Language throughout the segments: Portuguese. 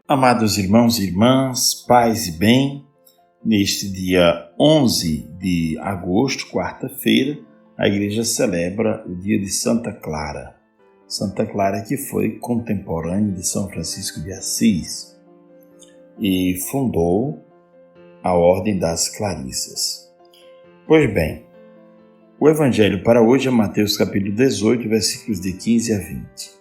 Amados irmãos e irmãs, paz e bem, neste dia 11 de agosto, quarta-feira, a igreja celebra o dia de Santa Clara. Santa Clara que foi contemporânea de São Francisco de Assis e fundou a Ordem das Clarissas. Pois bem, o evangelho para hoje é Mateus capítulo 18, versículos de 15 a 20.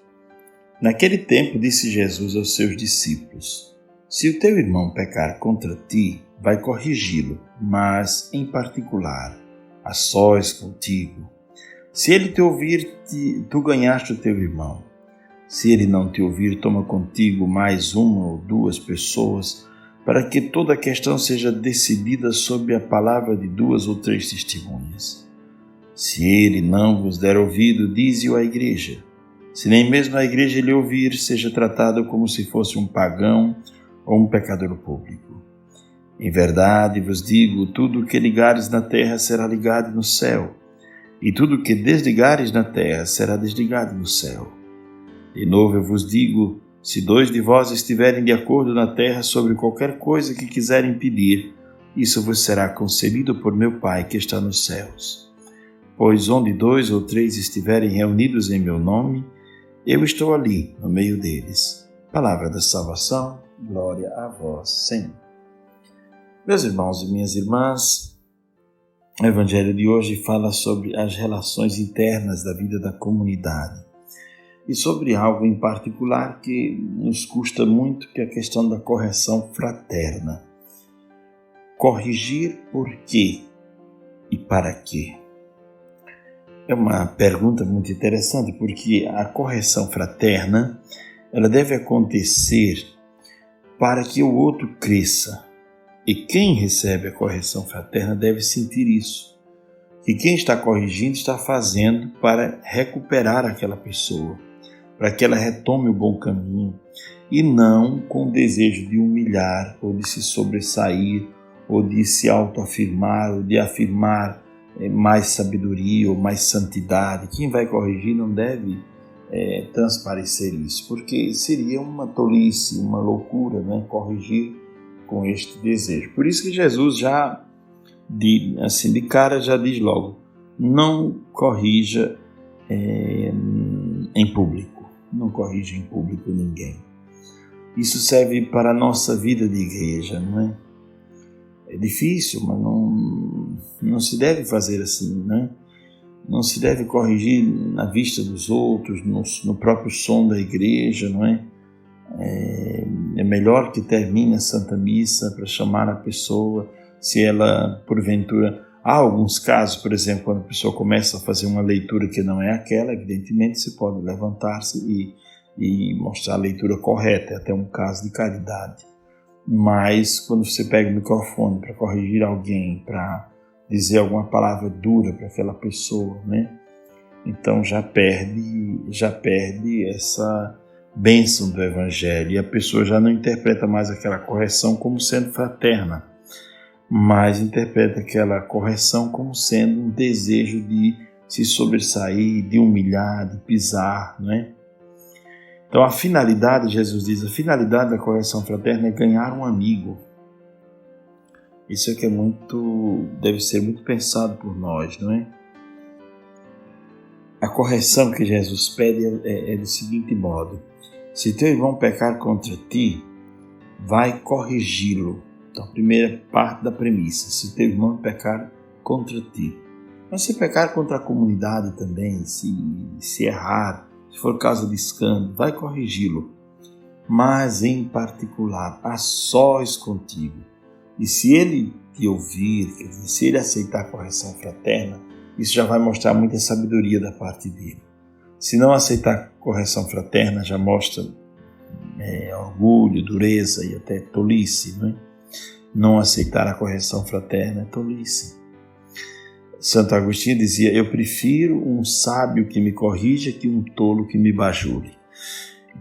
Naquele tempo disse Jesus aos seus discípulos: Se o teu irmão pecar contra ti, vai corrigi-lo, mas, em particular, a sós contigo. Se ele te ouvir, tu ganhaste o teu irmão. Se ele não te ouvir, toma contigo mais uma ou duas pessoas, para que toda a questão seja decidida sob a palavra de duas ou três testemunhas. Se ele não vos der ouvido, dize-o à igreja. Se nem mesmo a igreja lhe ouvir, seja tratado como se fosse um pagão ou um pecador público. Em verdade vos digo, tudo o que ligares na terra será ligado no céu, e tudo o que desligares na terra será desligado no céu. De novo eu vos digo, se dois de vós estiverem de acordo na terra sobre qualquer coisa que quiserem pedir, isso vos será concedido por meu Pai que está nos céus. Pois onde dois ou três estiverem reunidos em meu nome, eu estou ali, no meio deles. Palavra da salvação, glória a vós, Senhor. Meus irmãos e minhas irmãs, o Evangelho de hoje fala sobre as relações internas da vida da comunidade e sobre algo em particular que nos custa muito, que é a questão da correção fraterna. Corrigir por quê e para quê? É uma pergunta muito interessante, porque a correção fraterna ela deve acontecer para que o outro cresça. E quem recebe a correção fraterna deve sentir isso. Que quem está corrigindo está fazendo para recuperar aquela pessoa, para que ela retome o bom caminho, e não com o desejo de humilhar, ou de se sobressair, ou de se autoafirmar, ou de afirmar mais sabedoria ou mais santidade. Quem vai corrigir não deve transparecer isso, porque seria uma tolice, uma loucura, né? Corrigir com este desejo. Por isso que Jesus já, de cara, já diz logo, não corrija em público, não corrija em público ninguém. Isso serve para a nossa vida de igreja, não é? É difícil, mas não se deve fazer assim, né? Não se deve corrigir na vista dos outros, no próprio som da igreja, não é? É melhor que termine a Santa Missa para chamar a pessoa, se ela, porventura... Há alguns casos, por exemplo, quando a pessoa começa a fazer uma leitura que não é aquela, evidentemente você pode levantar-se e mostrar a leitura correta, é até um caso de caridade. Mas quando você pega o microfone para corrigir alguém, para dizer alguma palavra dura para aquela pessoa, né? Então já perde essa bênção do Evangelho, e a pessoa já não interpreta mais aquela correção como sendo fraterna, mas interpreta aquela correção como sendo um desejo de se sobressair, de humilhar, de pisar, não é? Então a finalidade, Jesus diz, a finalidade da correção fraterna é ganhar um amigo. Isso é que deve ser muito pensado por nós, não é? A correção que Jesus pede é do seguinte modo: se teu irmão pecar contra ti, vai corrigi-lo. Então a primeira parte da premissa, se teu irmão pecar contra ti. Mas se pecar contra a comunidade também, se errar, se for causa de escândalo, vai corrigi-lo, mas em particular, a sós contigo. E se ele te ouvir, quer dizer, se ele aceitar a correção fraterna, isso já vai mostrar muita sabedoria da parte dele. Se não aceitar a correção fraterna, já mostra orgulho, dureza e até tolice, não é? Não aceitar a correção fraterna é tolice. Santo Agostinho dizia, eu prefiro um sábio que me corrija que um tolo que me bajule.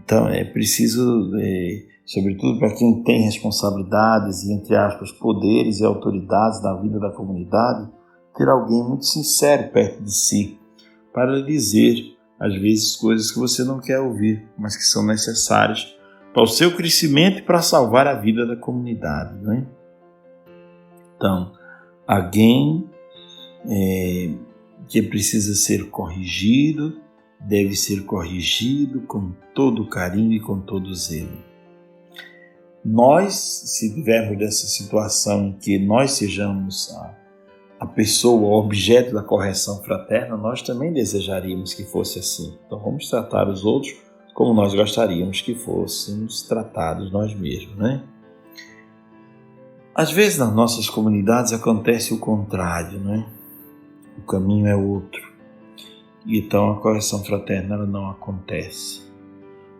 Então é preciso, sobretudo para quem tem responsabilidades e, entre aspas, poderes e autoridades na vida da comunidade, ter alguém muito sincero perto de si, para lhe dizer, às vezes, coisas que você não quer ouvir, mas que são necessárias para o seu crescimento e para salvar a vida da comunidade, não é? Então, alguém que precisa ser corrigido, deve ser corrigido com todo carinho e com todo zelo. Nós, se tivermos dessa situação em que nós sejamos a pessoa, o objeto da correção fraterna, nós também desejaríamos que fosse assim. Então vamos tratar os outros como nós gostaríamos que fôssemos tratados nós mesmos, né? Às vezes nas nossas comunidades acontece o contrário, né? O caminho é outro. E então a correção fraterna ela não acontece.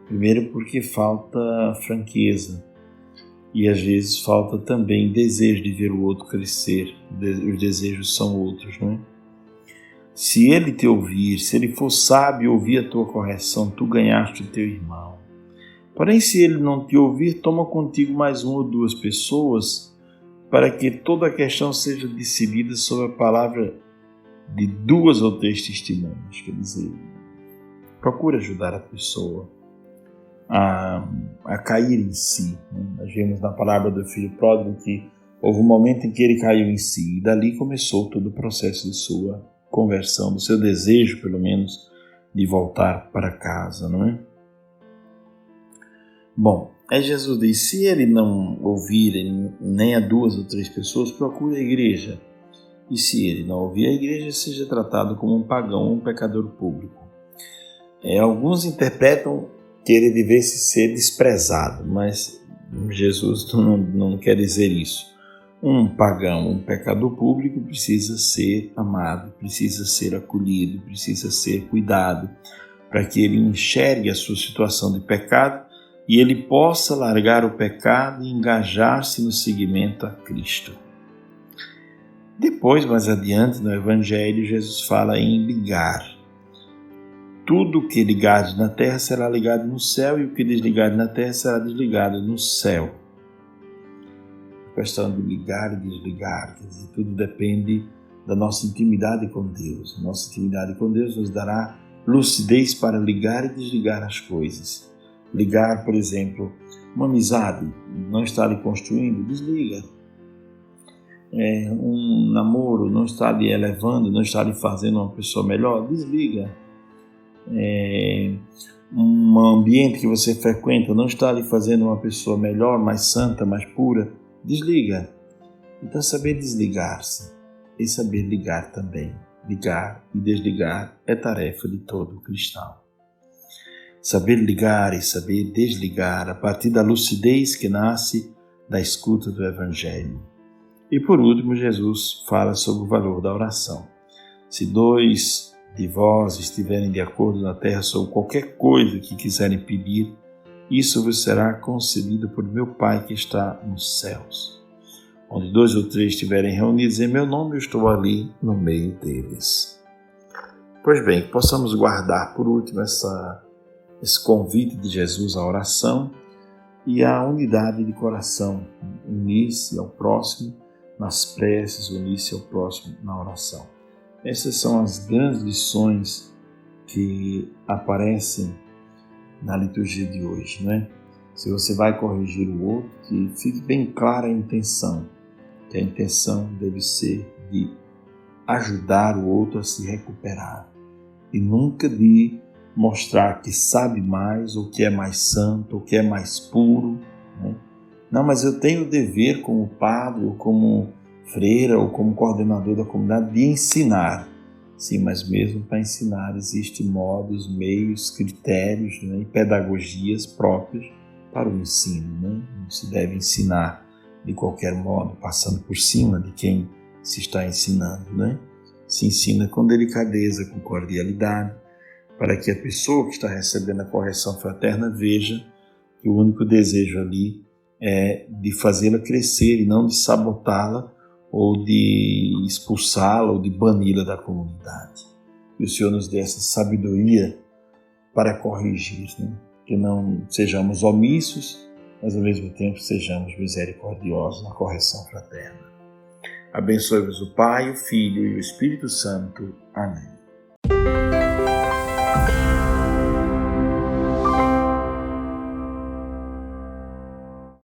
Primeiro porque falta franqueza. E às vezes falta também desejo de ver o outro crescer. Os desejos são outros, não é? Se ele te ouvir, se ele for sábio ouvir a tua correção, tu ganhaste o teu irmão. Porém, se ele não te ouvir, toma contigo mais uma ou duas pessoas para que toda a questão seja decidida sobre a palavra de 2 ou 3 testemunhas. Quer dizer, procura ajudar a pessoa a cair em si. Nós vemos na palavra do filho pródigo que houve um momento em que ele caiu em si e dali começou todo o processo de sua conversão, do seu desejo, pelo menos, de voltar para casa, não é? Bom, aí Jesus diz, se ele não ouvir nem a 2 ou 3 pessoas, procure a igreja. E se ele não ouvir, a igreja seja tratado como um pagão, um pecador público. Alguns interpretam que ele devesse ser desprezado, mas Jesus não quer dizer isso. Um pagão, um pecador público precisa ser amado, precisa ser acolhido, precisa ser cuidado, para que ele enxergue a sua situação de pecado e ele possa largar o pecado e engajar-se no seguimento a Cristo. Depois, mais adiante, no Evangelho, Jesus fala em ligar. Tudo que ligares na terra será ligado no céu, e o que desligares na terra será desligado no céu. A questão de ligar e desligar, quer dizer, tudo depende da nossa intimidade com Deus. Nossa intimidade com Deus nos dará lucidez para ligar e desligar as coisas. Ligar, por exemplo, uma amizade, não está ali construindo, desliga. Um namoro não está ali elevando, não está ali fazendo uma pessoa melhor, desliga. Um ambiente que você frequenta não está ali fazendo uma pessoa melhor, mais santa, mais pura, desliga. Então saber desligar-se e saber ligar também. Ligar e desligar é tarefa de todo cristão. Saber ligar e saber desligar a partir da lucidez que nasce da escuta do Evangelho. E por último, Jesus fala sobre o valor da oração. Se 2 de vós estiverem de acordo na terra sobre qualquer coisa que quiserem pedir, isso vos será concedido por meu Pai que está nos céus. Onde 2 ou 3 estiverem reunidos em meu nome, eu estou ali no meio deles. Pois bem, que possamos guardar por último esse convite de Jesus à oração e à unidade de coração, unir-se ao próximo nas preces, unir-se ao próximo na oração. Essas são as grandes lições que aparecem na liturgia de hoje, né? Se você vai corrigir o outro, que fique bem clara a intenção, que a intenção deve ser de ajudar o outro a se recuperar e nunca de mostrar que sabe mais, ou que é mais santo, ou que é mais puro, né? Não, mas eu tenho o dever como padre, ou como freira, ou como coordenador da comunidade de ensinar. Sim, mas mesmo para ensinar existem modos, meios, critérios, né, e pedagogias próprias para o ensino, né? Não se deve ensinar de qualquer modo, passando por cima de quem se está ensinando, né? Se ensina com delicadeza, com cordialidade, para que a pessoa que está recebendo a correção fraterna veja que o único desejo ali é de fazê-la crescer e não de sabotá-la ou de expulsá-la ou de bani-la da comunidade. Que o Senhor nos dê essa sabedoria para corrigir, né? Que não sejamos omissos, mas ao mesmo tempo sejamos misericordiosos na correção fraterna. Abençoe-vos o Pai, o Filho e o Espírito Santo. Amém.